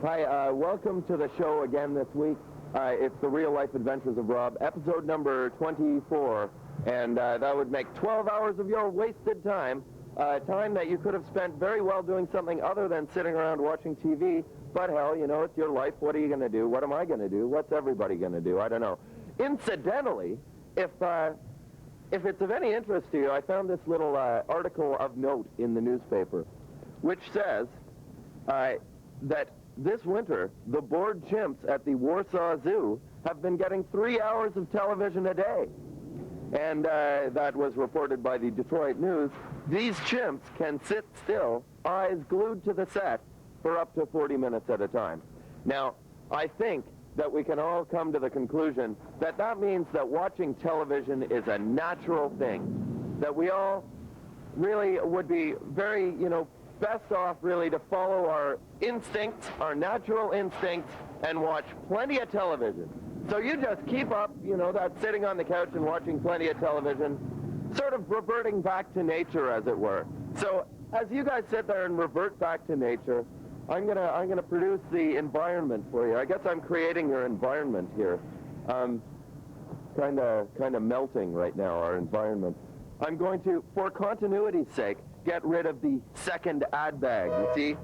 Hi, welcome to the show again this week. It's the Real Life Adventures of Rob, episode number 24, and that would make 12 hours of your wasted time, time that you could have spent very well doing something other than sitting around watching TV, but hell, you know, it's your life. What are you going to do? What am I going to do? What's everybody going to do? I don't know. Incidentally, if it's of any interest to you, I found this little article of note in the newspaper, which says that this winter, the bored chimps at the Warsaw Zoo have been getting 3 hours of television a day. And that was reported by the Detroit News. These chimps can sit still, eyes glued to the set, for up to 40 minutes at a time. Now, I think that we can all come to the conclusion that that means that watching television is a natural thing, that we all really would be very, you know, best off really to follow our instincts, our natural instincts, and watch plenty of television. So you just keep up, you know, that sitting on the couch and watching plenty of television, sort of reverting back to nature, as it were. So as you guys sit there and revert back to nature, I'm gonna produce the environment for you. I guess I'm creating your environment here. Kind of melting right now, our environment. I'm going to, for continuity's sake, get rid of the second ad bag, you see,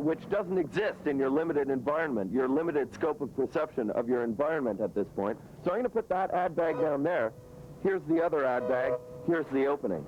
which doesn't exist in your limited environment, your limited scope of perception of your environment at this point. So I'm going to put that ad bag down there. Here's the other ad bag. Here's the opening.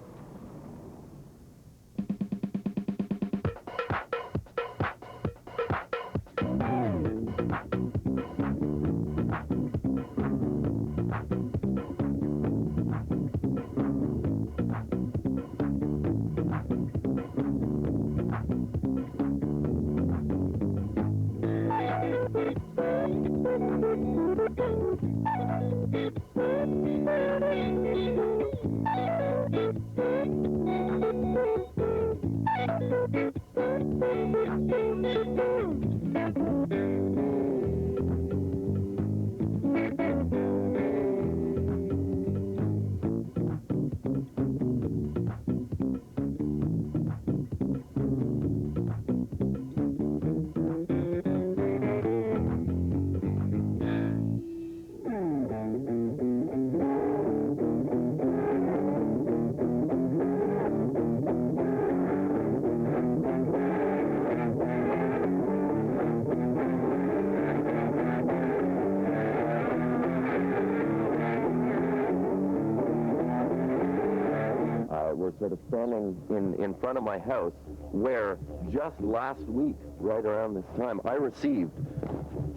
We're sort of standing in front of my house where just last week, right around this time, I received,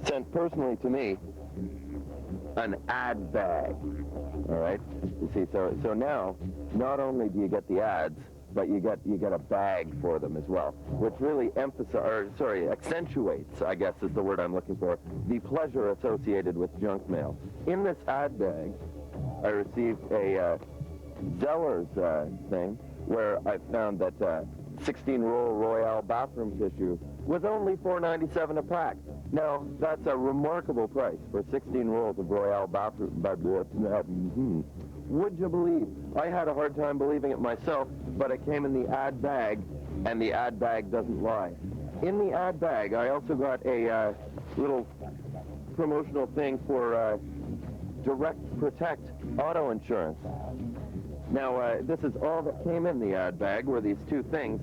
sent personally to me, an ad bag, all right? You see, so now, not only do you get the ads, but you get a bag for them as well, which really accentuates, I guess is the word I'm looking for, the pleasure associated with junk mail. In this ad bag, I received a Zeller's thing, where I found that 16-roll Royale bathroom tissue was only $4.97 a pack. Now, that's a remarkable price for 16 rolls of Royale bathroom. Would you believe? I had a hard time believing it myself, but it came in the ad bag, and the ad bag doesn't lie. In the ad bag, I also got a little promotional thing for Direct Protect auto insurance. Now, this is all that came in the ad bag, were these two things,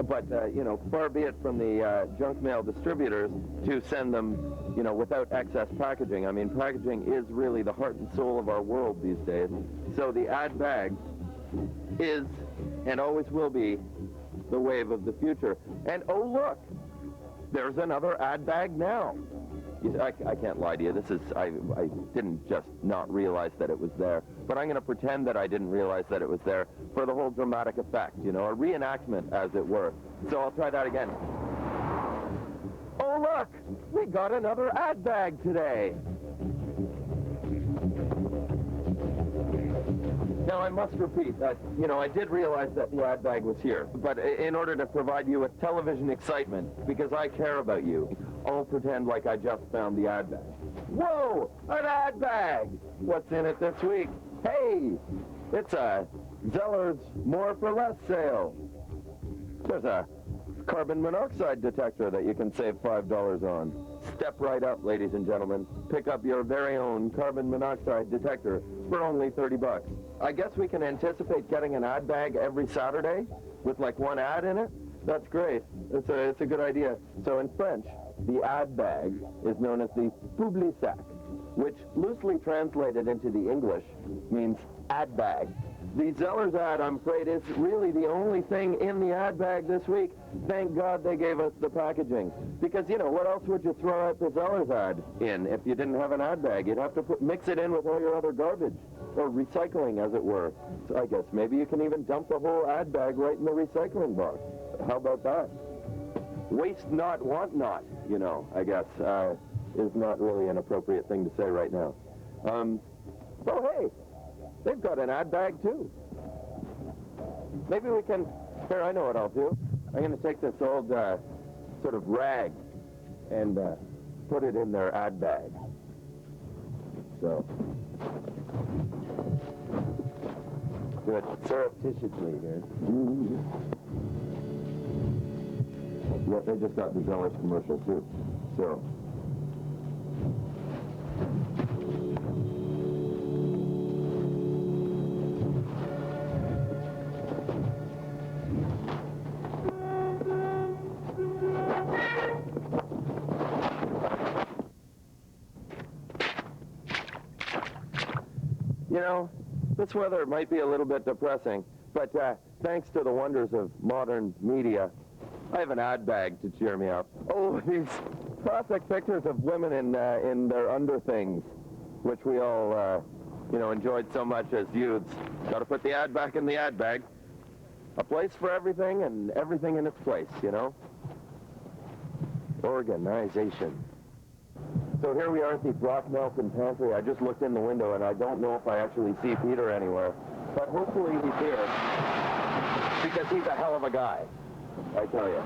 but, you know, far be it from the junk mail distributors to send them, you know, without excess packaging. I mean, packaging is really the heart and soul of our world these days. So the ad bag is, and always will be, the wave of the future. And, oh, look, there's another ad bag now. I can't lie to you. This is, I didn't just not realize that it was there, but I'm going to pretend that I didn't realize that it was there for the whole dramatic effect, you know, a reenactment, as it were. So I'll try that again. Oh, look! We got another ad bag today! Now, I must repeat that, you know, I did realize that the ad bag was here, but in order to provide you with television excitement, because I care about you, I'll pretend like I just found the ad bag. Whoa! An ad bag! What's in it this week? Hey! It's a Zeller's More for Less sale. There's a carbon monoxide detector that you can save $5 on. Step right up, ladies and gentlemen. Pick up your very own carbon monoxide detector for only 30 bucks. I guess we can anticipate getting an ad bag every Saturday with like one ad in it. That's great. It's a good idea. So in French, the ad bag is known as the Publi sac, which loosely translated into the English means ad bag. The Zeller's ad, I'm afraid, is really the only thing in the ad bag this week. Thank God they gave us the packaging. Because, you know, what else would you throw out the Zeller's ad in if you didn't have an ad bag? You'd have to mix it in with all your other garbage, or recycling, as it were. So I guess maybe you can even dump the whole ad bag right in the recycling box. How about that? Waste not, want not, you know, I guess, is not really an appropriate thing to say right now. Oh, hey, they've got an ad bag, too. Maybe we can, here, I know what I'll do. I'm going to take this old sort of rag and put it in their ad bag. So, do it surreptitiously here. Yeah, they just got the Zeller's commercial, too. So. You know, this weather might be a little bit depressing, but thanks to the wonders of modern media, I have an ad bag to cheer me up. Oh, these classic pictures of women in their underthings, which we all, you know, enjoyed so much as youths. Got to put the ad back in the ad bag. A place for everything and everything in its place, you know? Organization. So here we are at the Brock Nelson Pantry. I just looked in the window and I don't know if I actually see Peter anywhere, but hopefully he's here because he's a hell of a guy, I tell you.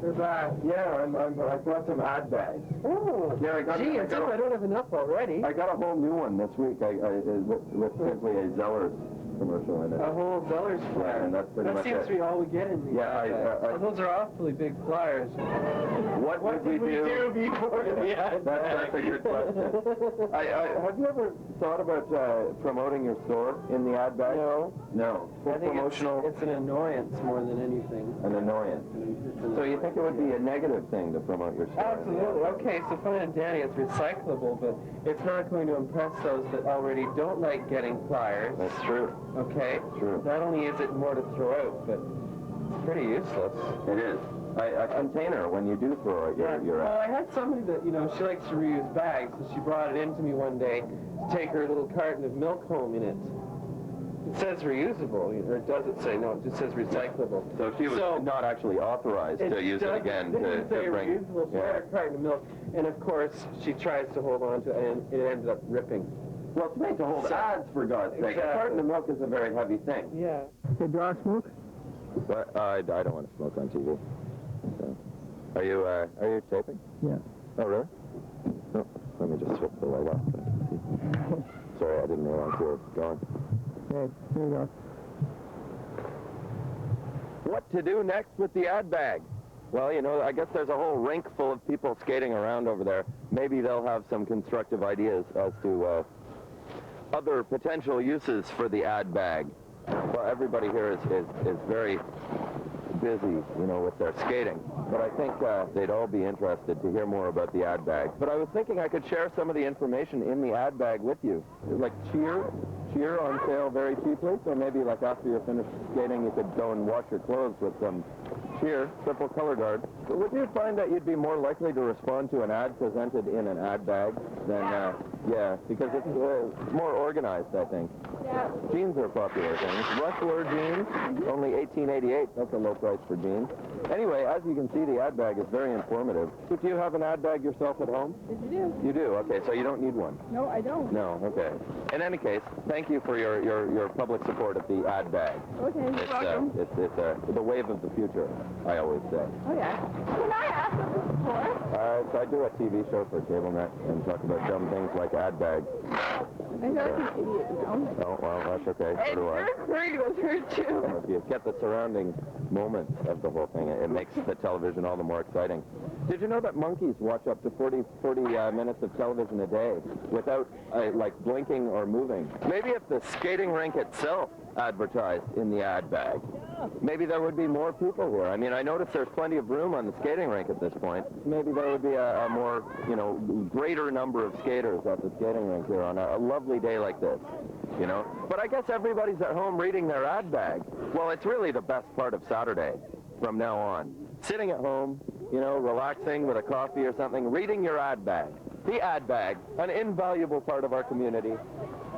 They're back. Yeah, I brought some ad bags. Oh, yeah, I don't have enough already. I got a whole new one this week with simply a Zeller's commercial in it. A whole Zeller's flyer. Yeah, and that's pretty much seems it. to be all we get in these. Yeah, those are awfully big flyers. What would we do before the ad bag? That's a good question. Have you ever thought about promoting your store in the ad bag? No. No. I think it's an annoyance more than anything. An annoyance. So you think it would be a negative thing to promote your store? Absolutely. Okay, so fine and dandy, it's recyclable, but it's not going to impress those that already don't like getting flyers. That's true. Okay? True. Not only is it more to throw out, but it's pretty useless. It is. A container when you do throw out your Well, I had somebody that, you know, she likes to reuse bags, so she brought it in to me one day to take her little carton of milk home in it. It says reusable, or does it say? No, it just says recyclable. So she was not actually authorized to use it again to bring... reusable for a carton of milk, and of course she tries to hold on to it, and it ended up ripping. Well, it's made to hold ads, for God's sake. Exactly. A carton of milk is a very heavy thing. Yeah. Hey, do I smoke? But I don't want to smoke on TV. So. Are you taping? Yeah. Oh, really? Oh, let me just switch the light off. Sorry, I didn't realize you were gone. Okay, here you go. What to do next with the ad bag? Well, you know, I guess there's a whole rink full of people skating around over there. Maybe they'll have some constructive ideas as to other potential uses for the ad bag. Well, everybody here is very busy, you know, with their skating. But I think they'd all be interested to hear more about the ad bag. But I was thinking I could share some of the information in the ad bag with you. Like cheer on sale very cheaply. So maybe like after you're finished skating, you could go and wash your clothes with some cheer, triple color guard. But would you find that you'd be more likely to respond to an ad presented in an ad bag than, yeah, because it's more organized, I think. Yeah. Jeans are popular things. Rustler jeans, only $18.88. That's a low price for jeans. Anyway, as you can see, the ad bag is very informative. So do you have an ad bag yourself at home? Yes, you do. You do? Okay, so you don't need one. No, I don't. No, okay. In any case, thank you for your public support of the ad bag. Okay, you're welcome. It's the wave of the future, I always say. Oh, yeah. Can I ask what this is for? So I do a TV show for Cablenet and talk about dumb things like ad bags. I feel like an idiot now. Oh, well, that's okay. So And do I. your brain was hurt too. If you get the surrounding moments of the whole thing, it makes the television all the more exciting. Did you know that monkeys watch up to 40 minutes of television a day without, like, blinking or moving? Maybe if the skating rink itself advertised in the ad bag, maybe there would be more people here. I mean, I noticed there's plenty of room on the skating rink at this point. Maybe there would be a more, you know, greater number of skaters at the skating rink here on a lovely day like this, you know? But I guess everybody's at home reading their ad bag. Well, it's really the best part of Saturday from now on. Sitting at home, you know, relaxing with a coffee or something, reading your ad bag. The ad bag, an invaluable part of our community,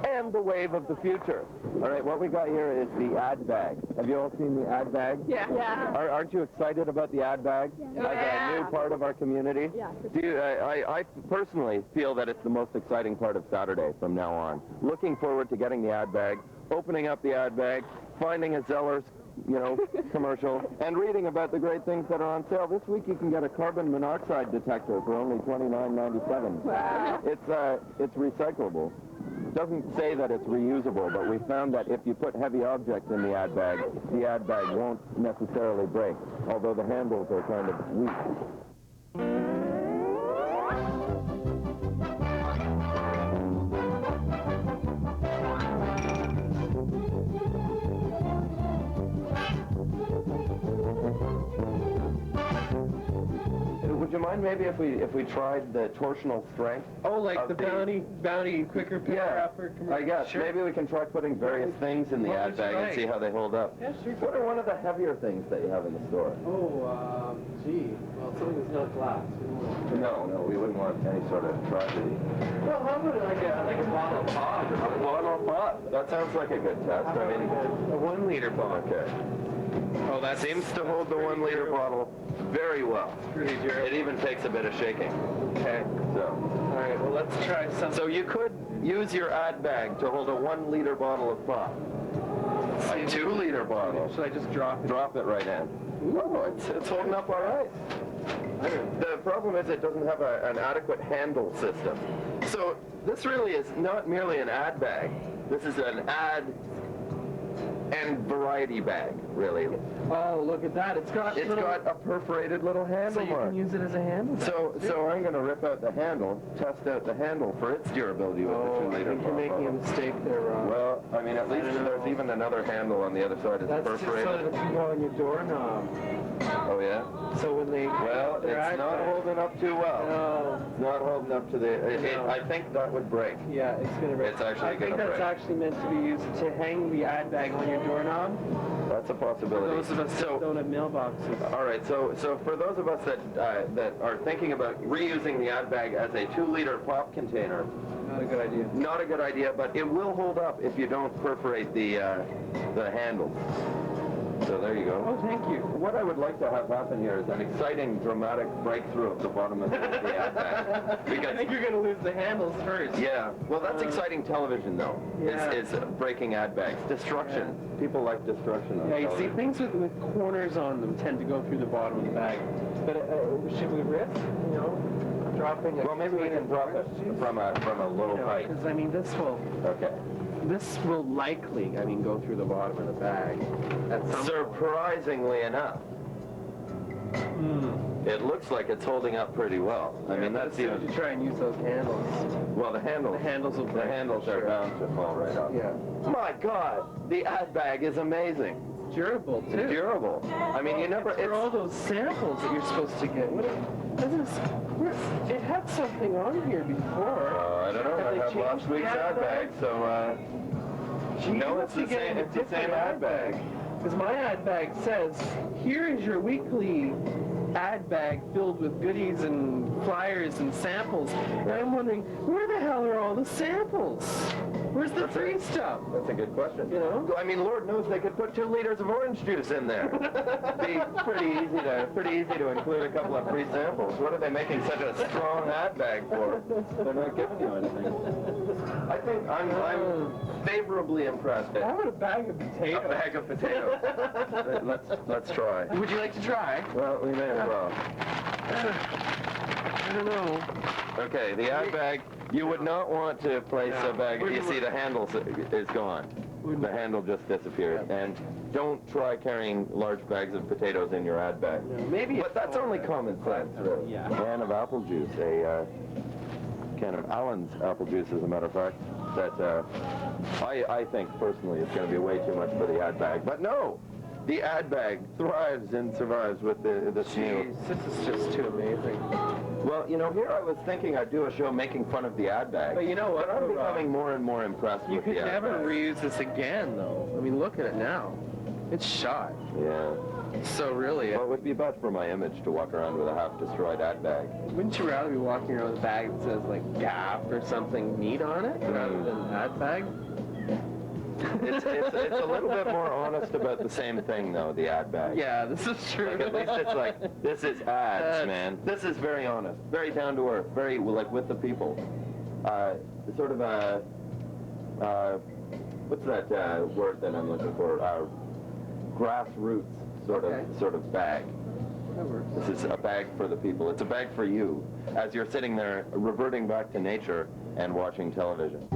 and the wave of the future. All right, what we got here is the ad bag. Have you all seen the ad bag? Yeah. Aren't you excited about the ad bag as a new part of our community? Yeah. Do you, I personally feel that it's the most exciting part of Saturday from now on. Looking forward to getting the ad bag, opening up the ad bag, finding a Zeller's, you know, commercial, and reading about the great things that are on sale. This week you can get a carbon monoxide detector for only $29.97. Wow. It's recyclable. Doesn't say that it's reusable, but we found that if you put heavy objects in the ad bag won't necessarily break, although the handles are kind of weak. Would you mind maybe if we tried the torsional strength? Oh, like of the bounty quicker picker upper commercial? I guess. Sure. Maybe we can try putting various things in the What ad would you bag and like? see how they hold up. Yeah, sure. What are one of the heavier things that you have in the store? Oh, gee. Well, something that's not glass. No, we wouldn't want any sort of tragedy. Well, how about like a bottle of pop or A something? bottle of pop. That sounds like a good test. How about I mean, a 1 liter bottle? okay. Oh, that Seems to hold the 1 liter bottle very well. Pretty durable. It even takes a bit of shaking. Okay. So. All right. Well, let's try something. So you could use your ad bag to hold a 1 liter bottle of pop. A 2 liter bottle. Should I just drop it? Drop it right in. Oh, it's holding up all right. The problem is it doesn't have an adequate handle system. So this really is not merely an ad bag. This is an ad and variety bag, really. Oh, look at that. It's got a perforated little handle so you mark. can use it as a handle. So I'm going to rip out the handle, test out the handle for its durability with the 2 I liter think you're making a mistake there, Ron. Well, I mean, at least there's even another handle on the other side. It's That's just so that perforated. if you go on your doorknob. Oh, yeah? So when they... Well, it's not holding up too well. No. It's not holding up to the... No. I think that would break. Yeah, it's going to break. It's actually I think gonna that's break. actually meant to be used to hang the ad bag on your doorknob. That's a possibility. Those of us that don't have mailboxes. All right, so for those of us that are thinking about reusing the ad bag as a 2 liter pop container, Not a good idea. not a good idea, but it will hold up if you don't perforate the handle. So there you go. Oh, thank you. What I would like to have happen here is an exciting, dramatic breakthrough at the bottom of the ad bag. I Because, think you're going to lose the handles first. yeah, well, that's exciting television, though, Yeah. is breaking ad bags. Destruction. People like destruction on Yeah, you see, television. things with corners on them tend to go through the bottom of the bag. But should we risk, dropping it? Well, maybe we can drop it from a low height. Because, I mean, this will likely, go through the bottom of the bag at some Surprisingly enough, it looks like it's holding up pretty well. I mean, that's you even... try and use those handles. Well, the handles will the break, handles are sure. bound to fall right off. Yeah. My God, the ad bag is amazing. Durable, too. It's durable. I mean, you never... For all those samples that you're supposed to get. It had something on here before. I don't know. Have I they have changed last week's the ad bag, so... No, it's the same. It's the same ad bag. Because my ad bag says, here is your weekly ad bag filled with goodies and flyers and samples. And I'm wondering, where the hell are all the samples? Where's the free stuff? That's a good question. You know? I mean, Lord knows they could put 2 liters of orange juice in there. Be pretty easy to include a couple of free samples. What are they making such a strong ad bag for? They're not giving you anything. I think I'm favorably impressed. How about a bag of potatoes? A bag of potatoes. Let's try. Would you like to try? Well, we may as well. I don't know. Okay, the ad bag You would not want to place a bag. You see, the handle is gone. The handle just disappeared. And don't try carrying large bags of potatoes in your ad bag. Maybe. But that's only common sense, really. Yeah. A can of apple juice, a can of Allen's apple juice, as a matter of fact, that I think personally is going to be way too much for the ad bag. But no, the ad bag thrives and survives with this new. Jeez, this is just too amazing. Well, you know, here I was thinking I'd do a show making fun of the ad bag. But you know what? But I'm becoming more and more impressed You with could the ad never bag. reuse this again, though. I mean, look at it now. It's shot. Yeah. So really, Well, it would be bad for my image to walk around with a half-destroyed ad bag. wouldn't you rather be walking around with a bag that says, like, Gap or something neat on it rather than ad bag? It's a little bit more honest about the same thing, though, the ad bag. Yeah, this is true. Like, at least it's like, this is ads, man. This is very honest, very down to earth, very, like, with the people. Sort of a, what's that word that I'm looking for? Grassroots sort of bag. That works. This is a bag for the people. It's a bag for you, as you're sitting there reverting back to nature and watching television.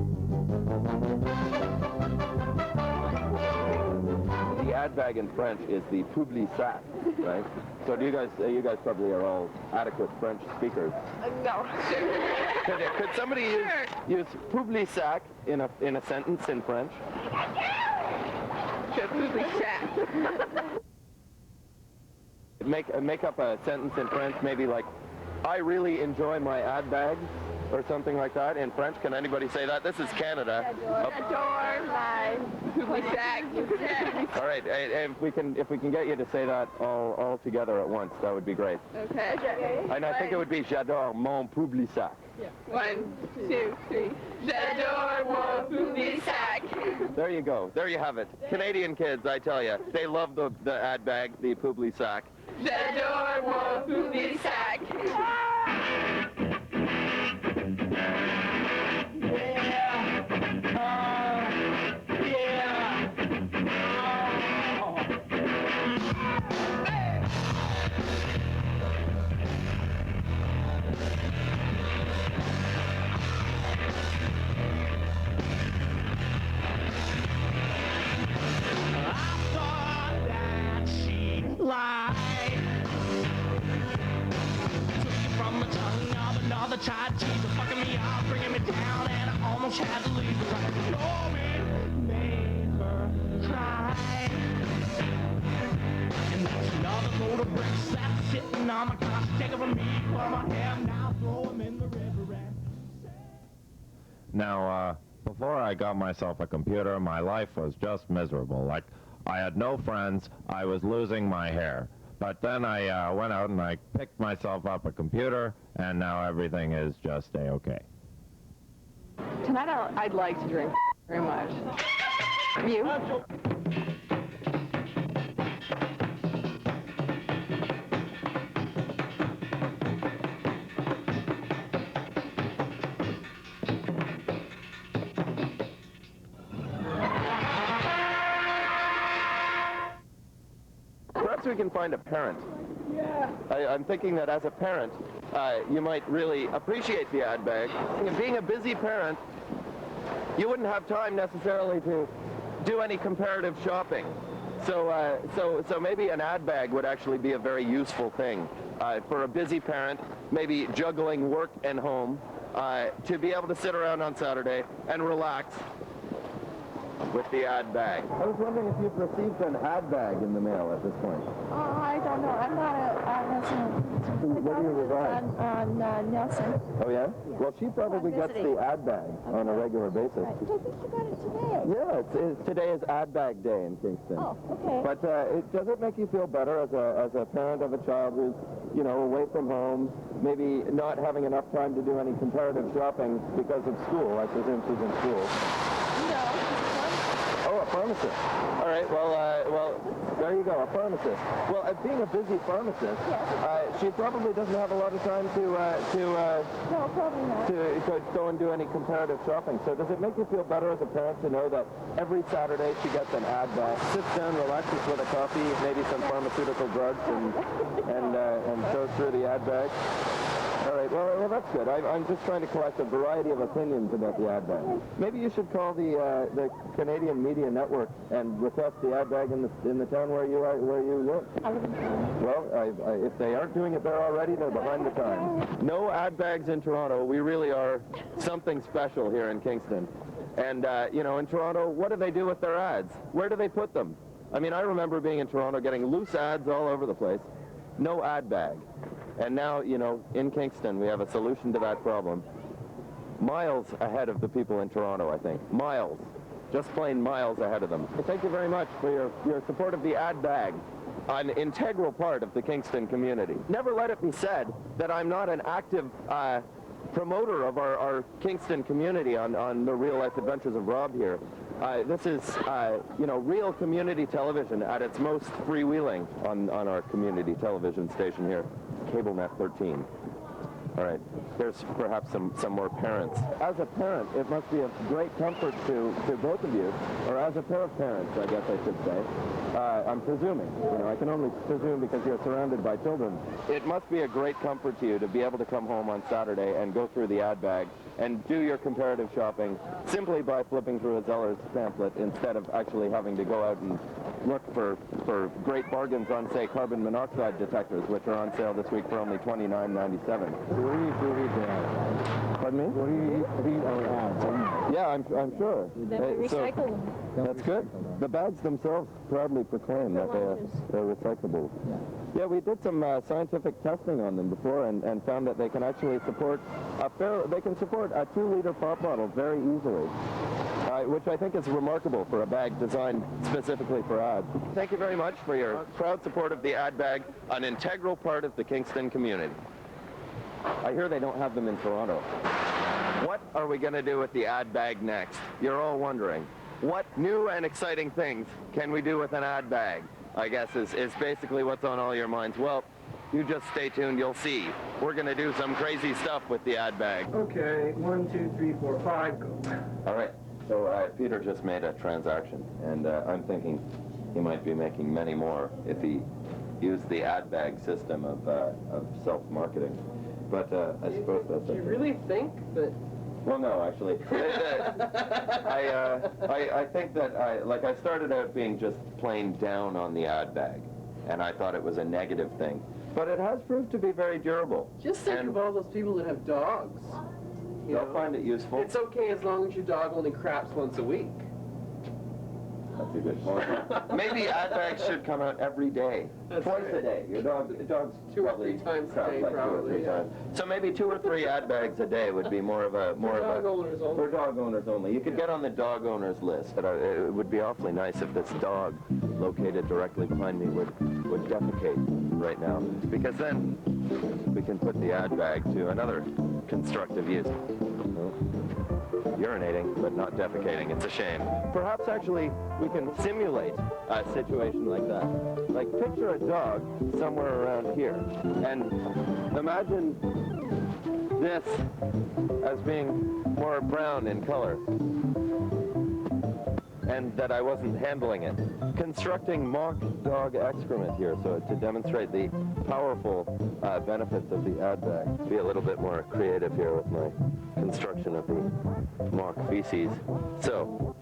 The ad bag in French is the Publi sac, right? So do you guys probably are all adequate French speakers. No. Could somebody use Publi sac in a sentence in French? Make up a sentence in French, maybe like, I really enjoy my ad bag, or something like that in French. Can anybody say that? This is Canada. Adore my Publi sac. All right, if we can get you to say that all together at once, that would be great. Okay. And I think it would be J'adore mon Publi sac. 1, 2, 3. J'adore mon Publi sac. There you go. There you have it. Canadian kids, I tell you, they love the ad bag, the Publi sac. J'adore mon Publi sac. Tried to cheat, fucking me up, bringing me down, and I almost had to leave. Oh, it made her cry. And that's another load of bricks that's sitting on my car. Take over me, while my hair now, throw them in the river and... Now, before I got myself a computer, my life was just miserable. Like, I had no friends, I was losing my hair. But then I went out and I picked myself up a computer, and now everything is just A-okay. Tonight I'd like to drink very much. You? Perhaps we can find a parent. Yeah. I'm thinking that as a parent, you might really appreciate the ad bag. Being a busy parent, you wouldn't have time necessarily to do any comparative shopping. So maybe an ad bag would actually be a very useful thing for a busy parent, maybe juggling work and home, to be able to sit around on Saturday and relax with the ad bag. I was wondering if you've received an ad bag in the mail at this point. I don't know. I'm not a resident. Where do you reside? On Nelson. Oh, yeah? Well, she probably gets visiting. the ad bag on a regular basis. Right. I think you got it today. Yeah, today is ad bag day in Kingston. Oh, okay. But does it make you feel better as a parent of a child who's, you know, away from home, maybe not having enough time to do any comparative shopping because of school? I presume she's in school. No. Oh, a pharmacist. All right, well, there you go, a pharmacist. Well, being a busy pharmacist, she probably doesn't have a lot of time No, probably not. to go and do any comparative shopping. So does it make you feel better as a parent to know that every Saturday she gets an ad bag, sits down, relaxes with a coffee, maybe some pharmaceutical drugs, and goes through the ad bag? All right, well, that's good. I'm just trying to collect a variety of opinions about the ad bag. Maybe you should call the Canadian Media Network and request the ad bag in the town where you live. Well, if they aren't doing it there already, they're behind the times. No ad bags in Toronto. We really are something special here in Kingston. And, you know, in Toronto, what do they do with their ads? Where do they put them? I mean, I remember being in Toronto getting loose ads all over the place. No ad bag. And now, you know, in Kingston, we have a solution to that problem. Miles ahead of the people in Toronto, I think. Miles. Just plain miles ahead of them. Thank you very much for your support of the ad bag, an integral part of the Kingston community. Never let it be said that I'm not an active promoter of our Kingston community on the Real Life Adventures of Rob here. This is, you know, real community television at its most freewheeling on our community television station here, Cablenet 13. All right, there's perhaps some more parents. As a parent, it must be a great comfort to both of you, or as a pair of parents, I guess I should say. I'm presuming, you know, I can only presume because you're surrounded by children. It must be a great comfort to you to be able to come home on Saturday and go through the ad bag and do your comparative shopping simply by flipping through a Zeller's pamphlet instead of actually having to go out and look for great bargains on, say, carbon monoxide detectors, which are on sale this week for only $29.97. What do you read the ads? Pardon me? What do you read our ads? Yeah, I'm sure. Then we recycle them. That's good. The bags themselves proudly proclaim that they're recyclable. Yeah, we did some scientific testing on them before and found that they can actually support a 2-liter pop bottle very easily, which I think is remarkable for a bag designed specifically for ads. Thank you very much for your proud support of the ad bag, an integral part of the Kingston community. I hear they don't have them in Toronto. What are we going to do with the ad bag next? You're all wondering. What new and exciting things can we do with an ad bag? I guess is basically what's on all your minds. Well, you just stay tuned, you'll see. We're going to do some crazy stuff with the ad bag. Okay, 1, 2, 3, 4, 5, go. All right, so Peter just made a transaction, and I'm thinking he might be making many more if he used the ad bag system of self-marketing. But I suppose that's Do you really think that... Well, no, actually. I think that I started out being just plain down on the ad bag, and I thought it was a negative thing. But it has proved to be very durable. Just think of all those people that have dogs. They'll find it useful. It's okay as long as your dog only craps once a week. That's a good point. Maybe ad bags should come out every day. That's Twice right. a day. Your dog's 2 or 3 times a day, probably. Yeah. So maybe 2 or 3 ad bags a day would be more of a owners only. for dog owners only. You could get on the dog owners list. It would be awfully nice if this dog located directly behind me would defecate right now, because then we can put the ad bag to another constructive use. Urinating, but not defecating. It's a shame. Perhaps actually we can simulate a situation like that. Like picture a dog somewhere around here, and imagine this as being more brown in color, and that I wasn't handling it. Constructing mock dog excrement here, so to demonstrate the powerful benefits of the ad bag. Be a little bit more creative here with my construction of the mock feces. So,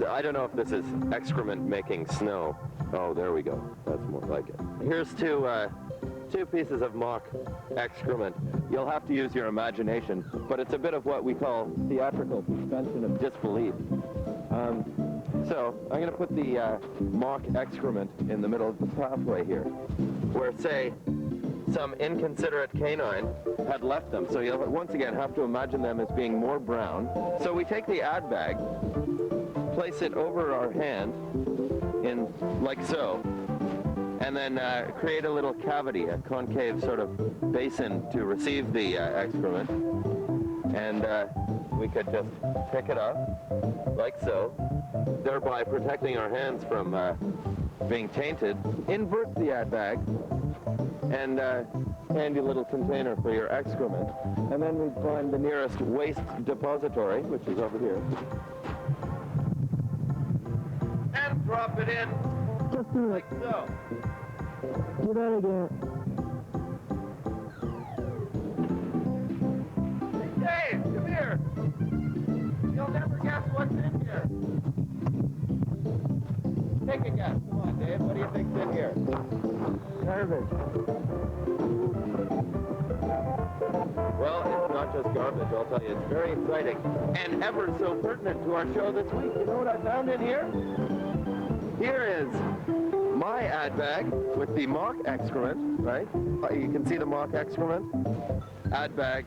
I don't know if this is excrement making snow. Oh, there we go. That's more like it. Here's two pieces of mock excrement. You'll have to use your imagination, but it's a bit of what we call theatrical suspension of disbelief. So I'm going to put the mock excrement in the middle of the pathway here, where, say, some inconsiderate canine had left them. So you'll once again have to imagine them as being more brown. So we take the ad bag, place it over our hand, in like so, and then create a little cavity, a concave sort of basin to receive the excrement. And we could just pick it up, like so, thereby protecting our hands from being tainted. Invert the ad bag, and handy little container for your excrement. And then we'd find the nearest waste depository, which is over here. And drop it in, Just do it. like so. Do that again. you'll never guess what's in here. Take a guess. Come on, Dave. What do you think's in here? Garbage. Well, it's not just garbage, I'll tell you. It's very exciting and ever so pertinent to our show this week. You know what I found in here? Here is my ad bag with the mock excrement, right? You can see the mock excrement. Ad bag,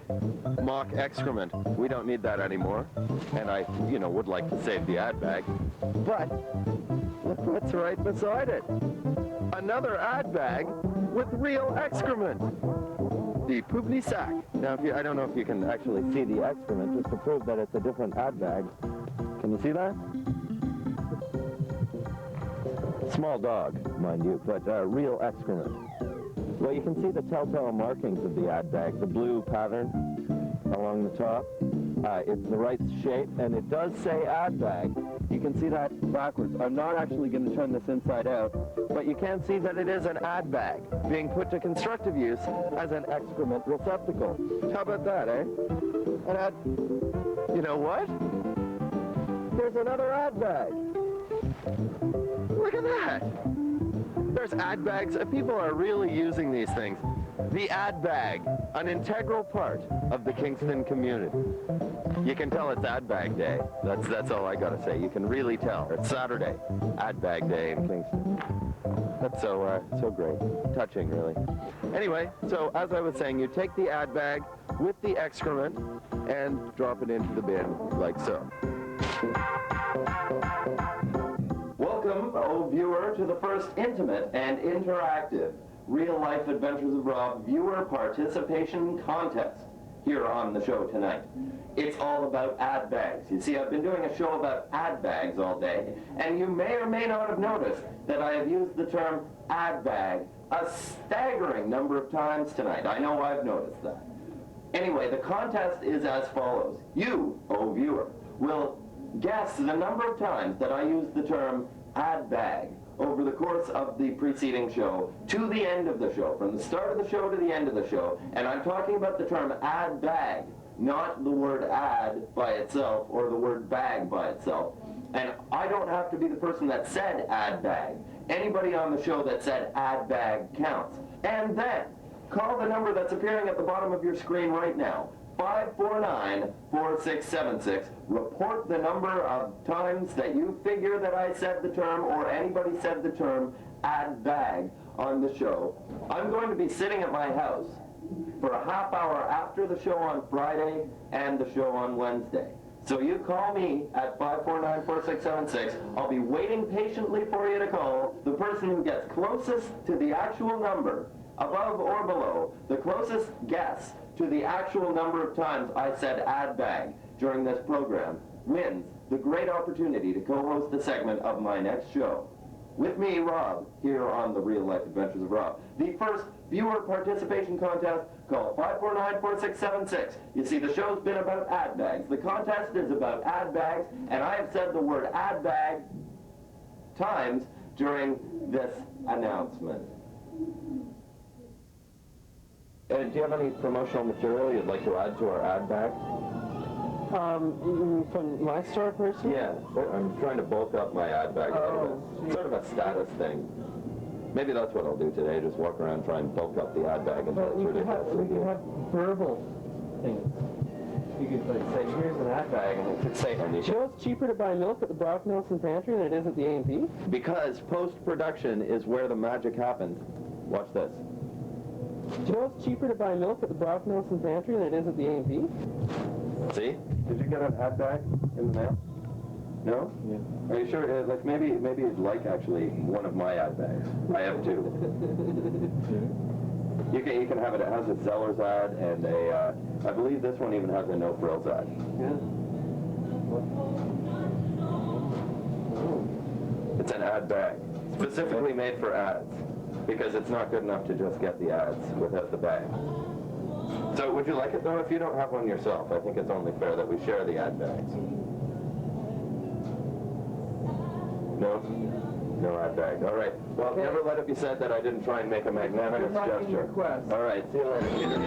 mock excrement. We don't need that anymore. And I, would like to save the ad bag. But look what's right beside it. Another ad bag with real excrement. The Publi sack. Now, I don't know if you can actually see the excrement, just to prove that it's a different ad bag. Can you see that? Small dog, mind you, but real excrement. Well, you can see the telltale markings of the ad bag, the blue pattern along the top. It's the right shape, and it does say ad bag. You can see that backwards. I'm not actually going to turn this inside out, but you can see that it is an ad bag being put to constructive use as an excrement receptacle. How about that, eh? An ad... You know what? There's another ad bag. Look at that. There's ad bags. People are really using these things. The ad bag, an integral part of the Kingston community. You can tell it's ad bag day. That's all I gotta say. You can really tell. It's Saturday, ad bag day in Kingston. That's so great. Touching, really. Anyway, so as I was saying, you take the ad bag with the excrement and drop it into the bin like so. Welcome, oh viewer, to the first intimate and interactive real-life Adventures of Rob viewer participation contest here on the show tonight. It's all about ad bags. You see, I've been doing a show about ad bags all day, and you may or may not have noticed that I have used the term ad bag a staggering number of times tonight. I know I've noticed that. Anyway, the contest is as follows. You, oh viewer, will guess the number of times that I used the term ad bag over the course of the preceding show to the end of the show, from the start of the show to the end of the show. And I'm talking about the term ad bag, not the word ad by itself or the word bag by itself. And I don't have to be the person that said ad bag. Anybody on the show that said ad bag counts. And then call the number that's appearing at the bottom of your screen right now. 549-4676. Report the number of times that you figure that I said the term or anybody said the term ad bag on the show. I'm going to be sitting at my house for a half hour after the show on Friday and the show on Wednesday. So you call me at 549-4676. I'll be waiting patiently for you to call. The person who gets closest to the actual number, above or below, the closest guess to the actual number of times I said ad bag during this program wins the great opportunity to co-host a segment of my next show. With me, Rob, here on the Real Life Adventures of Rob. The first viewer participation contest, call 549-4676. You see, the show's been about ad bags. The contest is about ad bags, and I have said the word ad bag times during this announcement. Do you have any promotional material you'd like to add to our ad bag? From my store person? Yeah, I'm trying to bulk up my ad bag a little bit. Sort of a status thing. Maybe that's what I'll do today, just walk around and try and bulk up the ad bag until it's ridiculous. We can have verbal things. You could say, here's an ad bag, and it could say, you know it's cheaper to buy milk at the Brock Nelson Pantry than it is at the A&P? Because post-production is where the magic happens. Watch this. Do you know it's cheaper to buy milk at the Brock Nelson Pantry than it is at the A&P? See? Did you get an ad bag in the mail? No? Yeah. Are you sure? Like maybe you'd like actually one of my ad bags. I have two. You can have it. It has a seller's ad and a. I believe this one even has a no frills ad. Yeah. It's an ad bag, specifically made for ads, because it's not good enough to just get the ads without the bag. So would you like it though if you don't have one yourself? I think it's only fair that we share the ad bags. No? No ad bag. All right. Well, never let it be said that I didn't try and make a magnanimous gesture. Request. All right. See you later, Peter.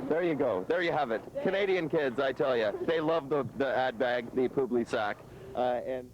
There you go. There you have it. Canadian kids, I tell you, they love the ad bag, the Publi sack. And